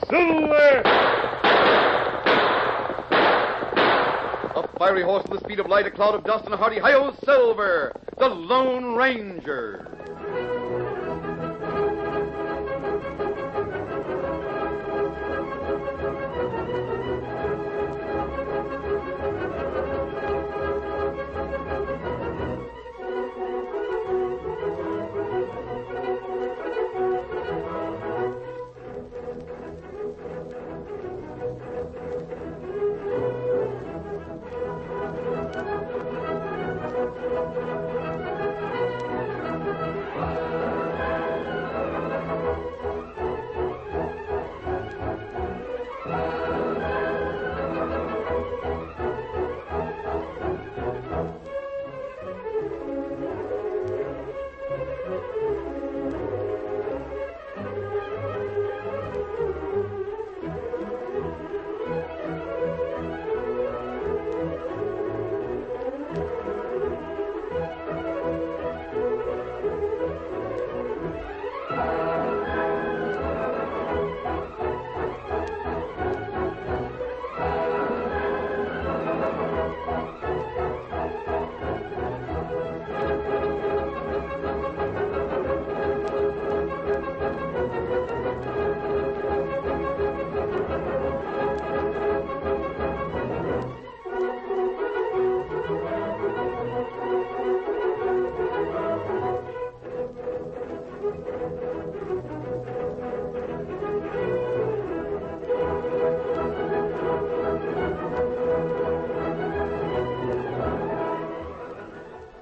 Silver! A fiery horse with the speed of light, a cloud of dust, and a hearty hi-yo Silver, the Lone Ranger.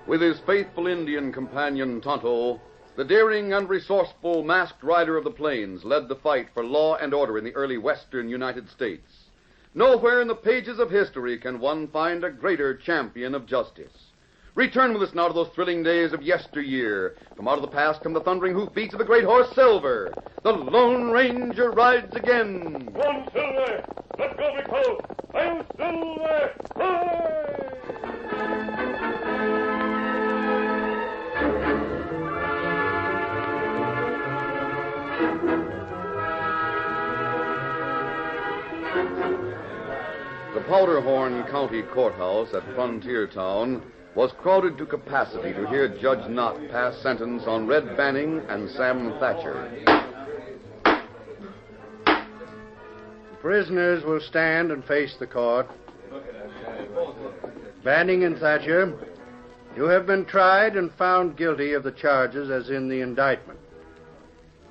With his faithful Indian companion Tonto, the daring and resourceful masked rider of the plains led the fight for law and order in the early western United States. Nowhere in the pages of history can one find a greater champion of justice. Return with us now to those thrilling days of yesteryear. From out of the past come the thundering hoofbeats of the great horse Silver. The Lone Ranger rides again. Come, Silver! Let go, big fellow! I'm Silver! Hi! The Powderhorn County Courthouse at Frontier Town was crowded to capacity to hear Judge Knott pass sentence on Red Banning and Sam Thatcher. Prisoners will stand and face the court. Banning and Thatcher, you have been tried and found guilty of the charges as in the indictment.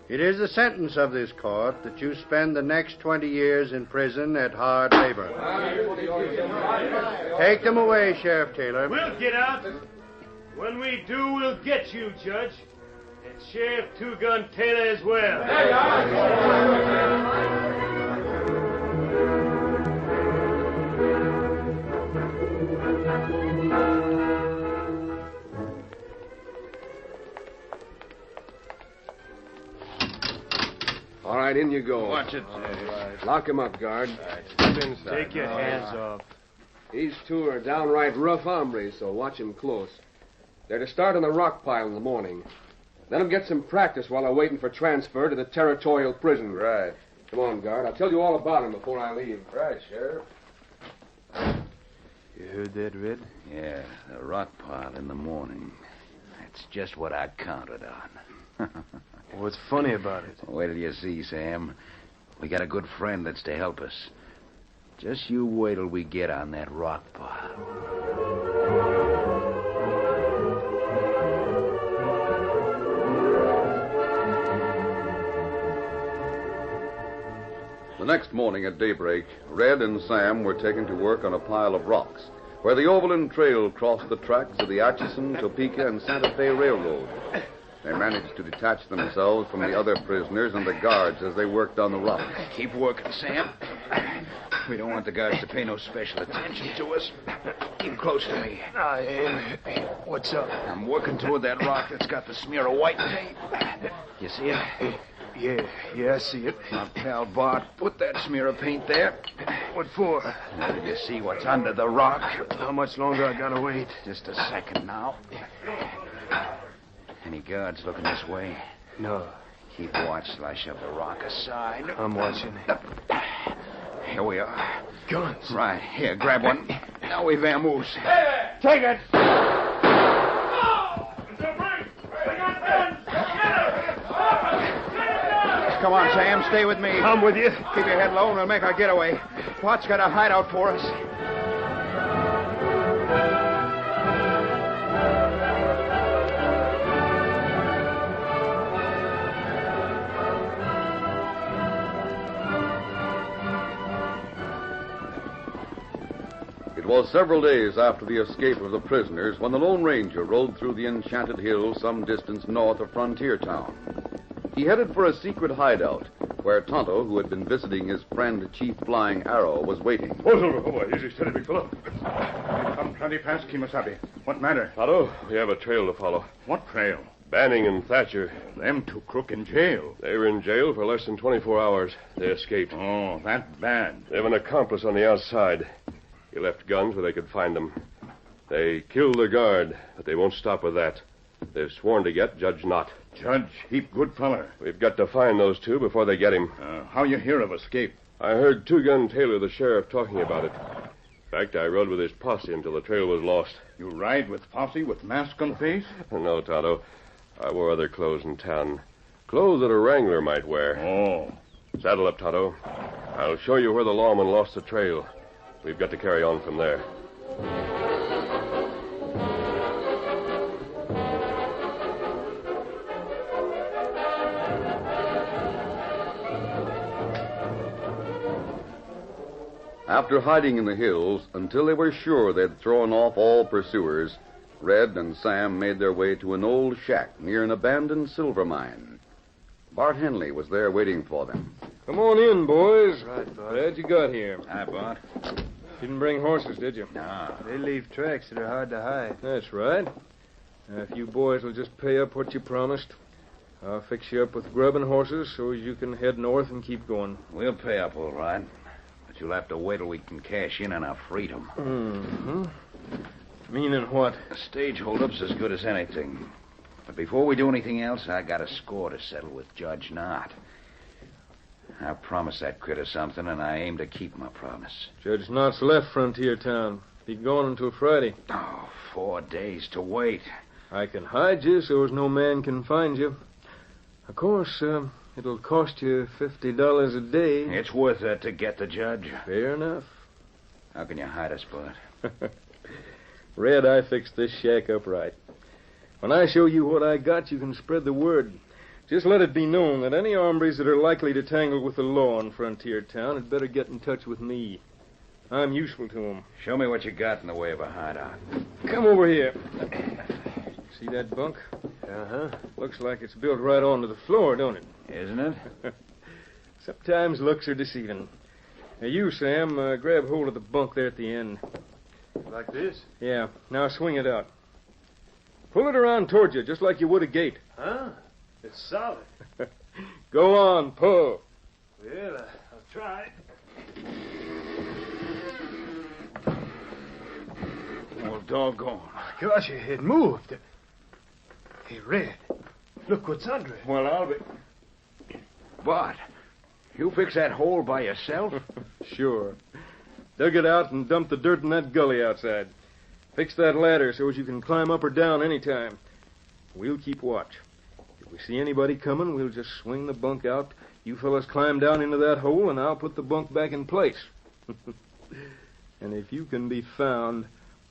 It is the sentence of this court that you spend the next 20 years in prison at hard labor. Take them away, Sheriff Taylor. We'll get out. When we do, we'll get you, Judge. And Sheriff Two-Gun Taylor as well. All right, in you go. Watch it. Lock him up, guard. Take your hands off. These two are downright rough hombres, so watch them close. They're to start on the rock pile in the morning. Let them get some practice while they're waiting for transfer to the territorial prison. Right. Come on, guard. I'll tell you all about them before I leave. Right, Sheriff. You heard that, Red? Yeah, the rock pile in the morning. That's just what I counted on. What's funny about it? Wait till you see, Sam. We got a good friend that's to help us. Just you wait till we get on that rock pile. The next morning at daybreak, Red and Sam were taken to work on a pile of rocks where the Overland Trail crossed the tracks of the Atchison, Topeka, and Santa Fe Railroad. They managed to detach themselves from the other prisoners and the guards as they worked on the rocks. Keep working, Sam. We don't want the guards to pay no special attention to us. Keep close to me. What's up? I'm working toward that rock that's got the smear of white paint. You see it? Yeah, I see it. My pal Bart put that smear of paint there. What for? Now, did you see what's under the rock? How much longer I gotta wait? Just a second now. Any guards looking this way? No. Keep watch till I shove the rock aside. I'm watching. Here we are. Guns. Right, here, grab one. Now we vamoose. Take it. Come on, Sam, stay with me. I'm with you. Keep your head low and we'll make our getaway. Pot's got a hideout for us. It was several days after the escape of the prisoners when the Lone Ranger rode through the enchanted hills some distance north of Frontier Town. He headed for a secret hideout where Tonto, who had been visiting his friend Chief Flying Arrow, was waiting. Oh, Silver. Oh, boy. Easy, steady, big fellow. Come plenty past Kemosabe. What matter? Tonto, we have a trail to follow. What trail? Banning and Thatcher. Them two crook in jail. They were in jail for less than 24 hours. They escaped. Oh, that bad. They have an accomplice on the outside. He left guns where they could find them. They killed the guard, but they won't stop with that. They've sworn to get Judge Knott. Judge, heap good feller. We've got to find those two before they get him. How you hear of escape? I heard Two Gun Taylor, the sheriff, talking about it. In fact, I rode with his posse until the trail was lost. You ride with posse with mask on face? No, Tonto. I wore other clothes in town. Clothes that a wrangler might wear. Oh. Saddle up, Tonto. I'll show you where the lawman lost the trail. We've got to carry on from there. After hiding in the hills until they were sure they'd thrown off all pursuers, Red and Sam made their way to an old shack near an abandoned silver mine. Bart Henley was there waiting for them. Come on in, boys. Right, Bart. Glad you got here. Hi, Bart. Didn't bring horses, did you? No. They leave tracks that are hard to hide. That's right. Now, if you boys will just pay up what you promised, I'll fix you up with grub and horses so you can head north and keep going. We'll pay up, all right. But you'll have to wait till we can cash in on our freedom. Mm-hmm. Meaning what? A stage holdup's as good as anything. But before we do anything else, I got a score to settle with Judge Knott. I promised that critter something, and I aim to keep my promise. Judge Knott's left Frontier Town. Be gone until Friday. Oh, 4 days to wait. I can hide you so as no man can find you. Of course, it'll cost you $50 a day. It's worth it to get the judge. Fair enough. How can you hide us, Bart? Red, I fixed this shack up right. When I show you what I got, you can spread the word. Just let it be known that any hombres that are likely to tangle with the law in Frontier Town had better get in touch with me. I'm useful to them. Show me what you got in the way of a hideout. Come over here. See that bunk? Uh-huh. Looks like it's built right onto the floor, don't it? Isn't it? Sometimes looks are deceiving. Now, you, Sam, grab hold of the bunk there at the end. Like this? Yeah. Now swing it out. Pull it around toward you, just like you would a gate. Huh? It's solid. Go on, pull. Well, I'll try. Well, doggone. Gosh, it moved. Hey, Red, look what's under it. Well, I'll be... Bart, you fix that hole by yourself? Sure. Dug it out and dumped the dirt in that gully outside. Fix that ladder so as you can climb up or down any time. We'll keep watch. If we see anybody coming, we'll just swing the bunk out. You fellas climb down into that hole, and I'll put the bunk back in place. And if you can be found,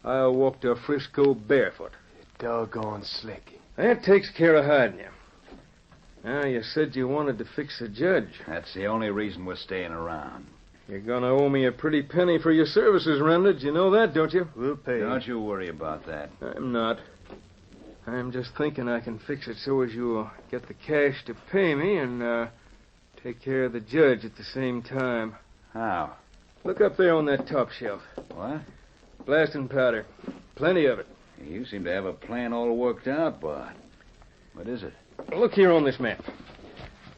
I'll walk to Frisco barefoot. Doggone slick. That takes care of hiding you. Now, you said you wanted to fix the judge. That's the only reason we're staying around. You're gonna owe me a pretty penny for your services rendered. You know that, don't you? We'll pay. Don't you worry about that. I'm not. I'm just thinking I can fix it so as you'll get the cash to pay me and take care of the judge at the same time. How? Look up there on that top shelf. What? Blasting powder. Plenty of it. You seem to have a plan all worked out, Bart. What is it? Look here on this map.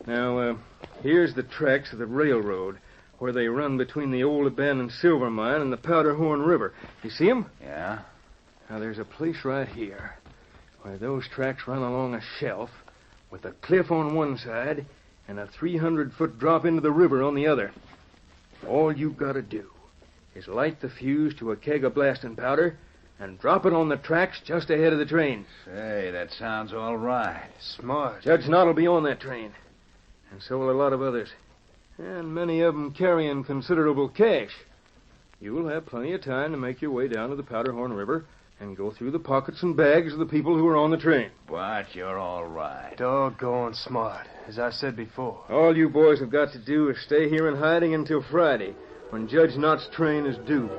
Now, here's the tracks of the railroad where they run between the old abandoned silver mine and the Powderhorn River. You see 'em? Yeah? Now, there's a place right here where those tracks run along a shelf with a cliff on one side and a 300-foot drop into the river on the other. All you gotta do is light the fuse to a keg of blasting powder and drop it on the tracks just ahead of the train. Say, that sounds all right. Smart. Judge Knott will be on that train, and so will a lot of others, and many of them carrying considerable cash. You'll have plenty of time to make your way down to the Powderhorn River and go through the pockets and bags of the people who are on the train. But you're all right. Doggone smart, as I said before. All you boys have got to do is stay here in hiding until Friday, when Judge Knott's train is due.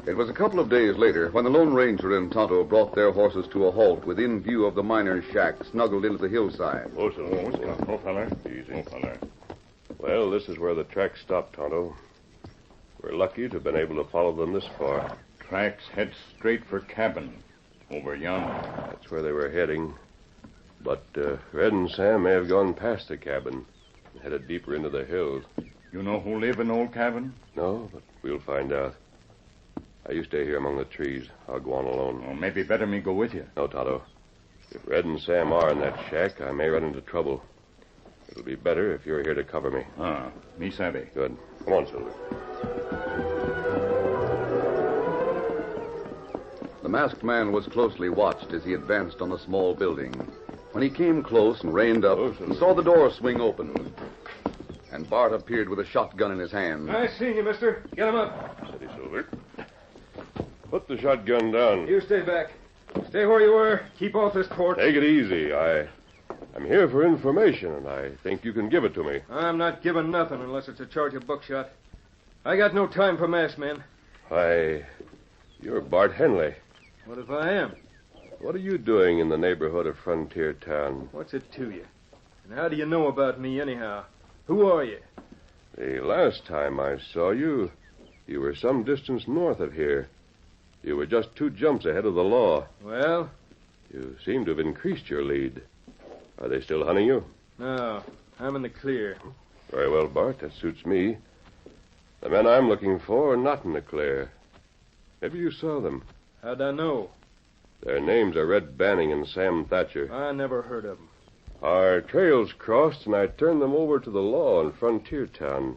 It was a couple of days later when the Lone Ranger and Tonto brought their horses to a halt within view of the miner's shack snuggled into the hillside. Oh, feller. Easy. Feller. Well, this is where the tracks stop, Tonto. We're lucky to have been able to follow them this far. Tracks head straight for cabin. Over yonder. That's where they were heading. But Red and Sam may have gone past the cabin and headed deeper into the hills. You know who live in old cabin? No, but we'll find out. You stay here among the trees. I'll go on alone. Oh, maybe better me go with you. No, Tonto. If Red and Sam are in that shack, I may run into trouble. It'll be better if you're here to cover me. Me savvy. Good. Come on, Silver. The masked man was closely watched as he advanced on the small building. When he came close and reined up, he saw the door swing open. And Bart appeared with a shotgun in his hand. I seen you, mister. Get him up. Steady, Silver. Put the shotgun down. You stay back. Stay where you were. Keep off this porch. Take it easy. I'm here for information, and I think you can give it to me. I'm not giving nothing unless it's a charge of buckshot. I got no time for masked men. You're Bart Henley. What if I am? What are you doing in the neighborhood of Frontier Town? What's it to you? And how do you know about me, anyhow? Who are you? The last time I saw you, you were some distance north of here. You were just 2 jumps ahead of the law. Well? You seem to have increased your lead. Are they still hunting you? No, I'm in the clear. Very well, Bart. That suits me. The men I'm looking for are not in the clear. Maybe you saw them. How'd I know? Their names are Red Banning and Sam Thatcher. I never heard of them. Our trails crossed, and I turned them over to the law in Frontier Town.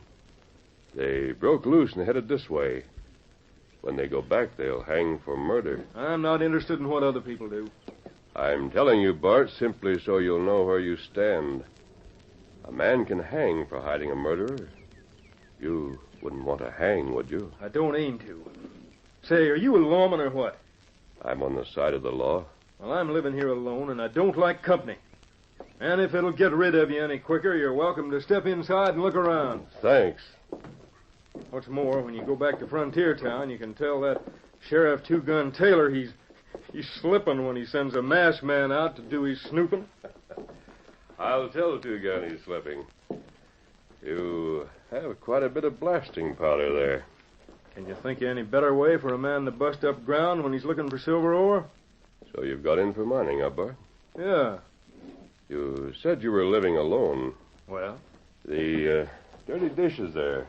They broke loose and headed this way. When they go back, they'll hang for murder. I'm not interested in what other people do. I'm telling you, Bart, simply so you'll know where you stand. A man can hang for hiding a murderer. You wouldn't want to hang, would you? I don't aim to. Say, are you a lawman or what? I'm on the side of the law. Well, I'm living here alone, and I don't like company. And if it'll get rid of you any quicker, you're welcome to step inside and look around. Thanks. What's more, when you go back to Frontier Town, you can tell that Sheriff Two-Gun Taylor he's slipping when he sends a masked man out to do his snooping. I'll tell Two-Gun he's slipping. You have quite a bit of blasting powder there. Can you think of any better way for a man to bust up ground when he's looking for silver ore? So you've got in for mining, huh, Bart? Yeah. You said you were living alone. Well? The dirty dishes there.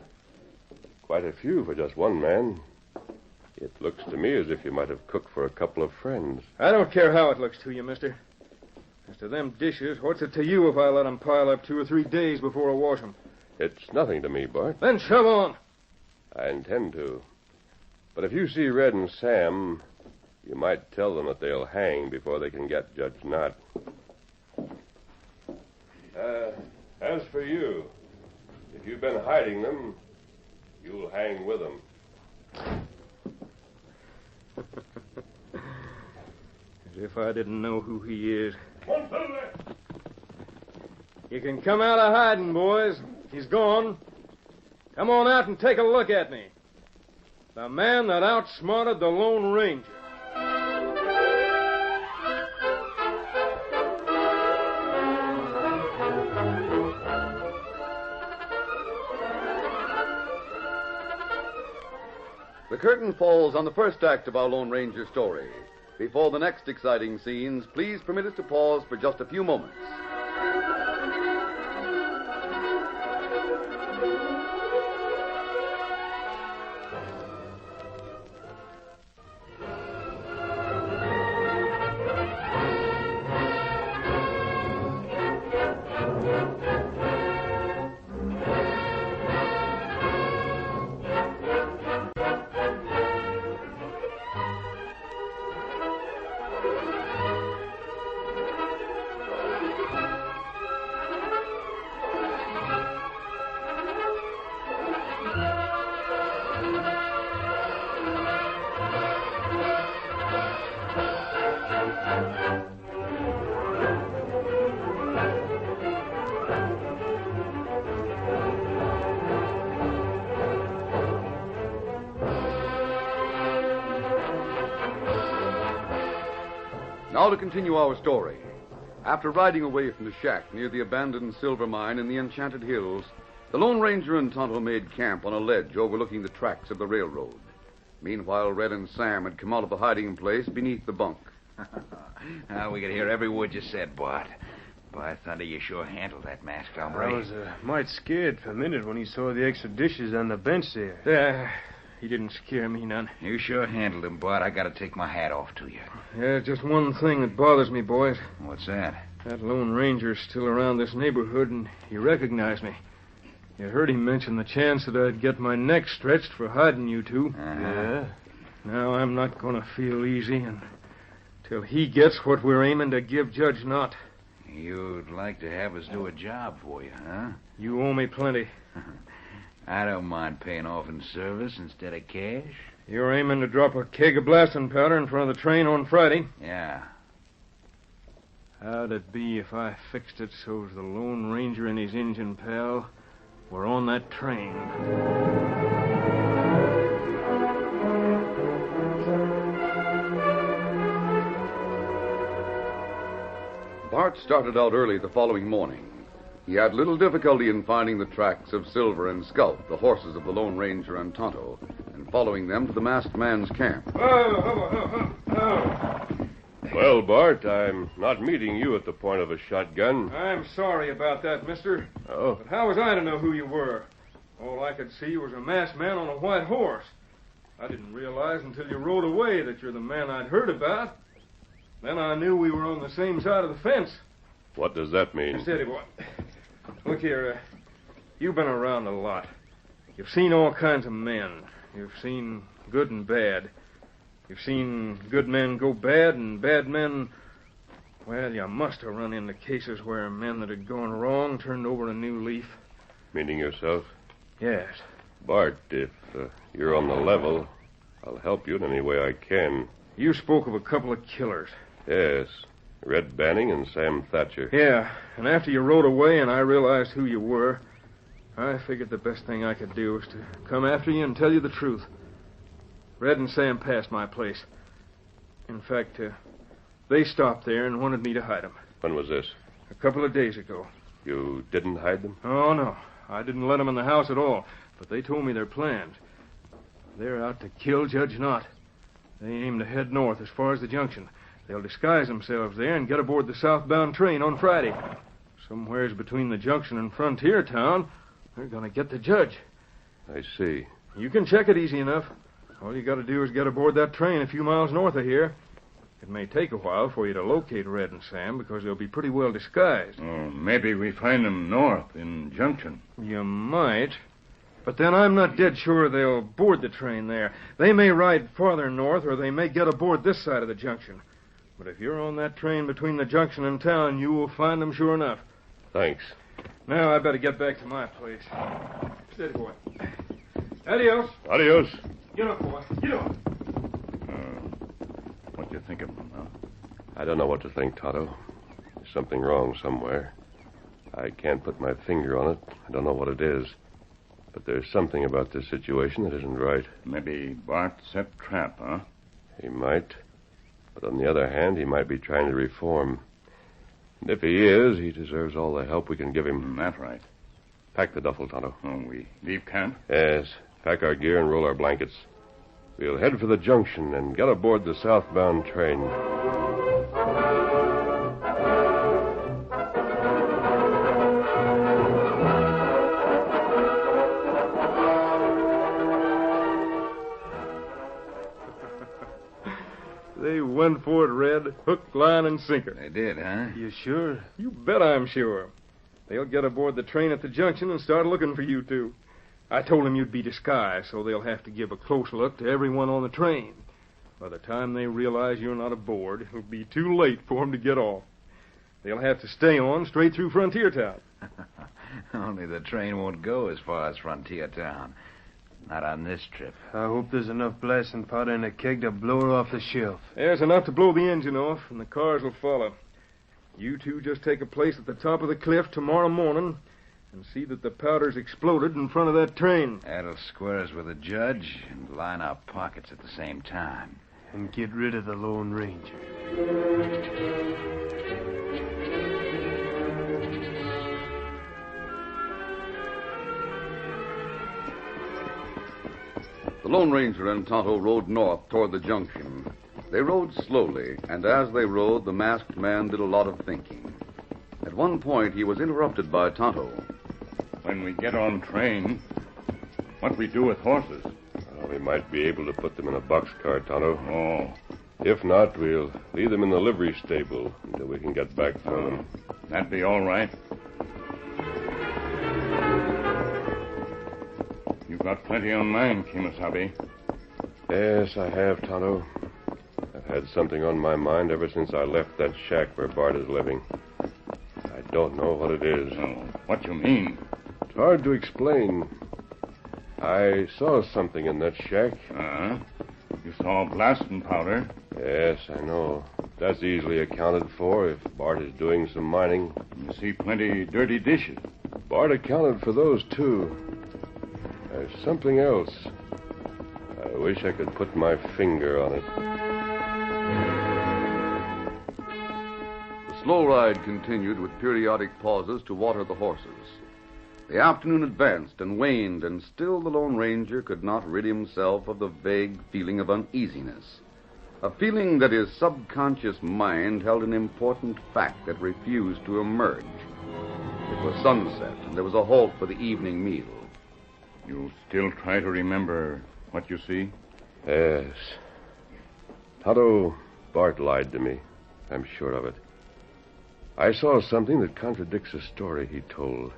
Quite a few for just one man. It looks to me as if you might have cooked for a couple of friends. I don't care how it looks to you, mister. As to them dishes, what's it to you if I let them pile up 2 or 3 days before I wash them? It's nothing to me, Bart. Then shove on. I intend to. But if you see Red and Sam, you might tell them that they'll hang before they can get Judge Knott. As for you, if you've been hiding them, you'll hang with them. As if I didn't know who he is. You can come out of hiding, boys. He's gone. Come on out and take a look at me. The man that outsmarted the Lone Ranger. The curtain falls on the first act of our Lone Ranger story. Before the next exciting scenes, please permit us to pause for just a few moments. Now to continue our story. After riding away from the shack near the abandoned silver mine in the Enchanted Hills, the Lone Ranger and Tonto made camp on a ledge overlooking the tracks of the railroad. Meanwhile, Red and Sam had come out of the hiding place beneath the bunk. We could hear every word you said, Bart. By thunder, you sure handled that masked hombre. I was might scared for a minute when he saw the extra dishes on the bench there. Yeah, he didn't scare me none. You sure handled him, Bart. I gotta take my hat off to you. Yeah, just one thing that bothers me, boys. What's that? That Lone Ranger's still around this neighborhood, and he recognized me. You heard him mention the chance that I'd get my neck stretched for hiding you two. Yeah? Now I'm not going to feel easy until he gets what we're aiming to give Judge Knott. You'd like to have us do a job for you, huh? You owe me plenty. I don't mind paying off in service instead of cash. You're aiming to drop a keg of blasting powder in front of the train on Friday. Yeah. How'd it be if I fixed it so's the Lone Ranger and his Injun pal were on that train? Bart started out early the following morning. He had little difficulty in finding the tracks of Silver and Scout, the horses of the Lone Ranger and Tonto, and following them to the masked man's camp. Well, Bart, I'm not meeting you at the point of a shotgun. I'm sorry about that, mister. Oh? But how was I to know who you were? All I could see was a masked man on a white horse. I didn't realize until you rode away that you're the man I'd heard about. Then I knew we were on the same side of the fence. What does that mean? Steady, boy. Look here, you've been around a lot. You've seen all kinds of men. You've seen good and bad. You've seen good men go bad and bad men... Well, you must have run into cases where men that had gone wrong turned over a new leaf. Meaning yourself? Yes. Bart, if you're on the level, I'll help you in any way I can. You spoke of a couple of killers. Yes. Red Banning and Sam Thatcher. Yeah, and after you rode away and I realized who you were, I figured the best thing I could do was to come after you and tell you the truth. Red and Sam passed my place. In fact, they stopped there and wanted me to hide them. When was this? A couple of days ago. You didn't hide them? Oh, no. I didn't let them in the house at all, but they told me their plans. They're out to kill Judge Knott. They aim to head north as far as the junction. They'll disguise themselves there and get aboard the southbound train on Friday. Somewheres between the junction and Frontier Town, they're going to get the judge. I see. You can check it easy enough. All you got to do is get aboard that train a few miles north of here. It may take a while for you to locate Red and Sam because they'll be pretty well disguised. Oh, maybe we find them north in Junction. You might. But then I'm not dead sure they'll board the train there. They may ride farther north or they may get aboard this side of the junction. But if you're on that train between the junction and town, you will find them sure enough. Thanks. Now I better get back to my place. Steady, boy. Adios. Adios. Get up, boy. Get up. What do you think of them, huh? I don't know what to think, Tonto. There's something wrong somewhere. I can't put my finger on it. I don't know what it is. But there's something about this situation that isn't right. Maybe Bart set trap, huh? He might. But on the other hand, he might be trying to reform. And if he is, he deserves all the help we can give him. That's right. Pack the duffel, Tonto. Oh, we leave camp? Yes. Pack our gear and roll our blankets. We'll head for the junction and get aboard the southbound train. They went for it, Red. Hook, line, and sinker. They did, huh? You sure? You bet I'm sure. They'll get aboard the train at the junction and start looking for you two. I told them you'd be disguised, so they'll have to give a close look to everyone on the train. By the time they realize you're not aboard, it'll be too late for them to get off. They'll have to stay on straight through Frontier Town. Only the train won't go as far as Frontier Town. Not on this trip. I hope there's enough blasting powder in a keg to blow her off the shelf. There's enough to blow the engine off, and the cars will follow. You two just take a place at the top of the cliff tomorrow morning and see that the powder's exploded in front of that train. That'll square us with the judge and line our pockets at the same time. And get rid of the Lone Ranger. The Lone Ranger and Tonto rode north toward the junction. They rode slowly, and as they rode, the masked man did a lot of thinking. At one point, he was interrupted by Tonto. When we get on train, what we do with horses? Well, we might be able to put them in a boxcar, Tonto. Oh. If not, we'll leave them in the livery stable until we can get back for them. That'd be all right. You've got plenty on mind, Kemosabe. Yes, I have, Tonto. I've had something on my mind ever since I left that shack where Bart is living. I don't know what it is. Oh, what you mean? It's hard to explain. I saw something in that shack. You saw blasting powder? Yes, I know. That's easily accounted for if Bart is doing some mining. You see plenty dirty dishes. Bart accounted for those, too. There's something else. I wish I could put my finger on it. The slow ride continued with periodic pauses to water the horses. The afternoon advanced and waned, and still the Lone Ranger could not rid himself of the vague feeling of uneasiness. A feeling that his subconscious mind held an important fact that refused to emerge. It was sunset, and there was a halt for the evening meal. You still try to remember what you see? Yes. Tonto, Bart lied to me. I'm sure of it. I saw something that contradicts a story he told.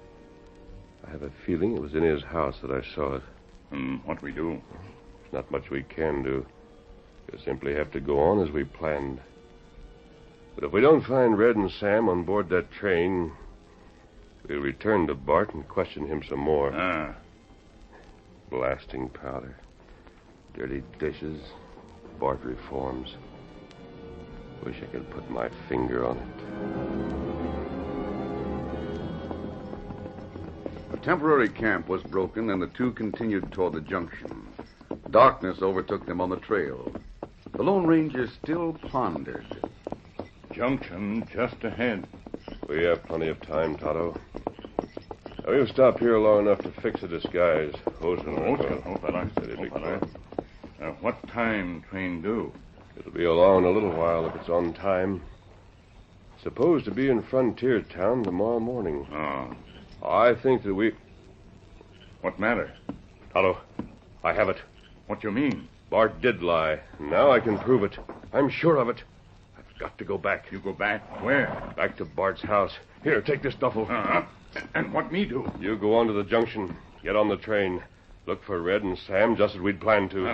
I have a feeling it was in his house that I saw it. And what we do? There's not much we can do. We'll simply have to go on as we planned. But if we don't find Red and Sam on board that train, we'll return to Bart and question him some more. Blasting powder, dirty dishes, Bart reforms. Wish I could put my finger on it. A temporary camp was broken, and the two continued toward the junction. Darkness overtook them on the trail. The Lone Ranger still pondered. Junction just ahead. We have plenty of time, Tonto. We'll stop here long enough to fix a disguise. What time train due? It'll be along in a little while if it's on time. Supposed to be in Frontier Town tomorrow morning. I think that we... What matter? Tonto, I have it. What you mean? Bart did lie. Now I can prove it. I'm sure of it. I've got to go back. You go back? Where? Back to Bart's house. Here, take this duffel. And what me do? You go on to the junction. Get on the train. Look for Red and Sam just as we'd planned to.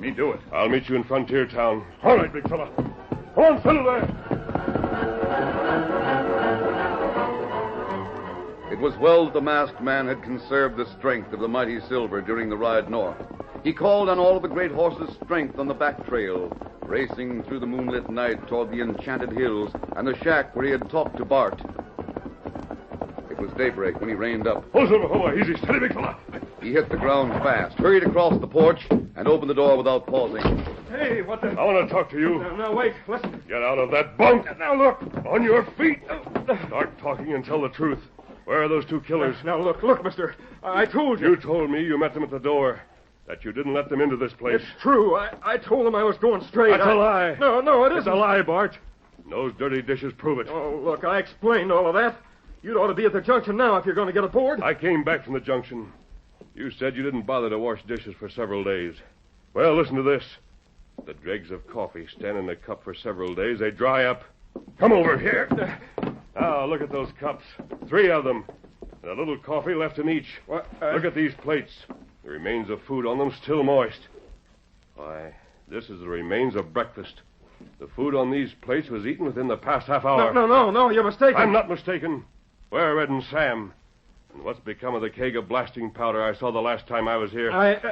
Me do it. I'll meet you in Frontier Town. All right, big fella. Go on, settle there. It was well that the masked man had conserved the strength of the mighty Silver during the ride north. He called on all of the great horse's strength on the back trail, racing through the moonlit night toward the enchanted hills and the shack where he had talked to Bart. It was daybreak when he reined up. Hold, easy, steady, big fella. He hit the ground fast, hurried across the porch, and opened the door without pausing. Hey, what the... I want to talk to you. Now, wait, listen. Get out of that bunk. Now, look. On your feet. Start talking and tell the truth. Where are those two killers? Now, look, mister. I told you. You told me you met them at the door. That you didn't let them into this place. It's true. I told them I was going straight. That's a lie. No, it isn't. It's a lie, Bart. And those dirty dishes prove it. Oh, look, I explained all of that. You'd ought to be at the junction now if you're going to get aboard. I came back from the junction. You said you didn't bother to wash dishes for several days. Well, listen to this. The dregs of coffee stand in a cup for several days. They dry up. Come over here. Now, look at those cups. 3 of them. And a little coffee left in each. What? Look at these plates. The remains of food on them still moist. Why, this is the remains of breakfast. The food on these plates was eaten within the past half hour. No, you're mistaken. I'm not mistaken. Where are Red and Sam? And what's become of the keg of blasting powder I saw the last time I was here?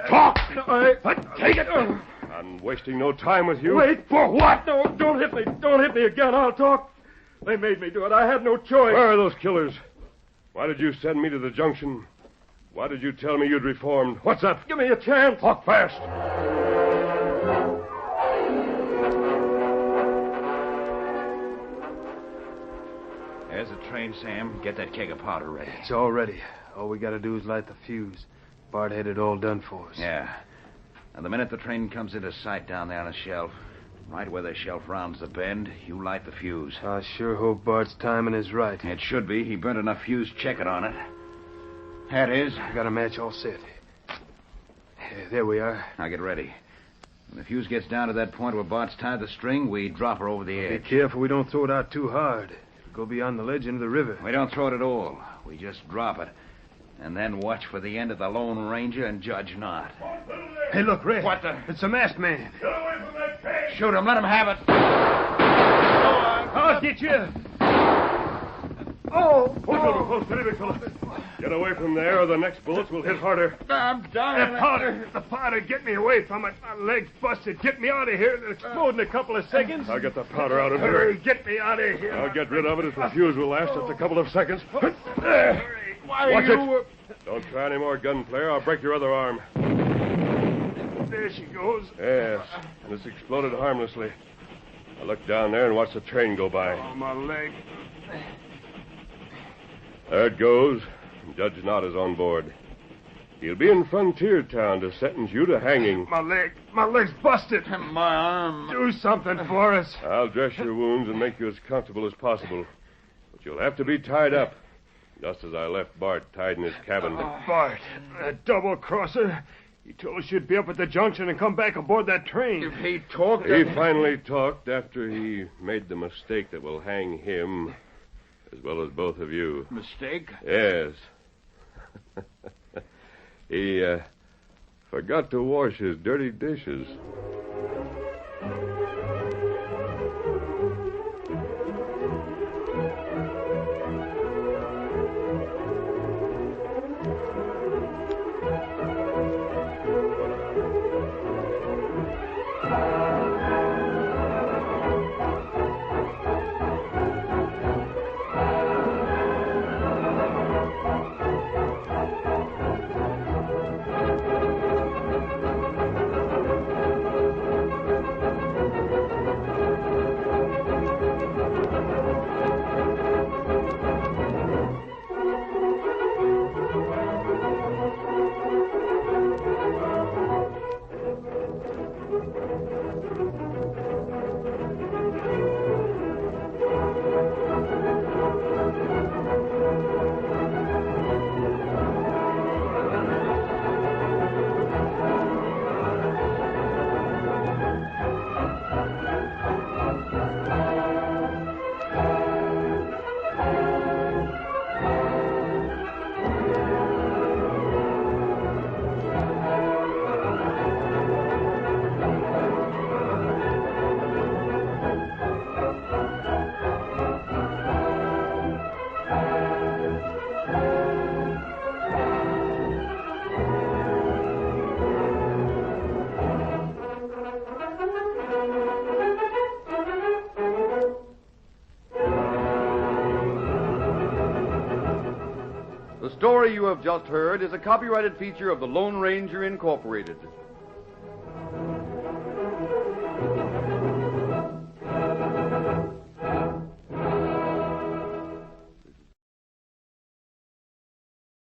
Talk! Take it! I'm wasting no time with you. Wait. For what? No, don't hit me. Don't hit me again. I'll talk. They made me do it. I had no choice. Where are those killers? Why did you send me to the junction? Why did you tell me you'd reformed? What's up? Give me a chance. Talk fast. There's the train, Sam. Get that keg of powder ready. It's all ready. All we got to do is light the fuse. Bart had it all done for us. Yeah. And the minute the train comes into sight down there on the shelf, right where the shelf rounds the bend, you light the fuse. I sure hope Bart's timing is right. It should be. He burnt enough fuse checking on it. That is. I got a match all set. There we are. Now get ready. When the fuse gets down to that point where Bart's tied the string, we drop her over the edge. Be careful we don't throw it out too hard. It'll go beyond the ledge into the river. We don't throw it at all. We just drop it. And then watch for the end of the Lone Ranger and Judge Knott. Hey, look, Red. What the? It's a masked man. Get away from that cage! Shoot him. Let him have it. I'll get you. Hold steady, big fella. Get away from there, or the next bullets will hit harder. I'm dying. The powder, get me away from it. My leg's busted. Get me out of here. It'll explode in a couple of seconds. I'll get the powder out of Hurry, here. get me out of here. I'll get rid of it if the fuse will last just a couple of seconds. Why Watch you... it. Don't try any more gunplay, or I'll break your other arm. There she goes. Yes, and it's exploded harmlessly. Now look down there and watch the train go by. Oh, my leg. There it goes. Judge Knott is on board. He'll be in Frontier Town to sentence you to hanging. My leg's busted. My arm. Do something for us. I'll dress your wounds and make you as comfortable as possible. But you'll have to be tied up, just as I left Bart tied in his cabin. Bart, that double-crosser. He told us you'd be up at the junction and come back aboard that train. If he talked... He finally talked after he made the mistake that will hang him, as well as both of you. Mistake? Yes. He forgot to wash his dirty dishes. The story you have just heard is a copyrighted feature of the Lone Ranger Incorporated.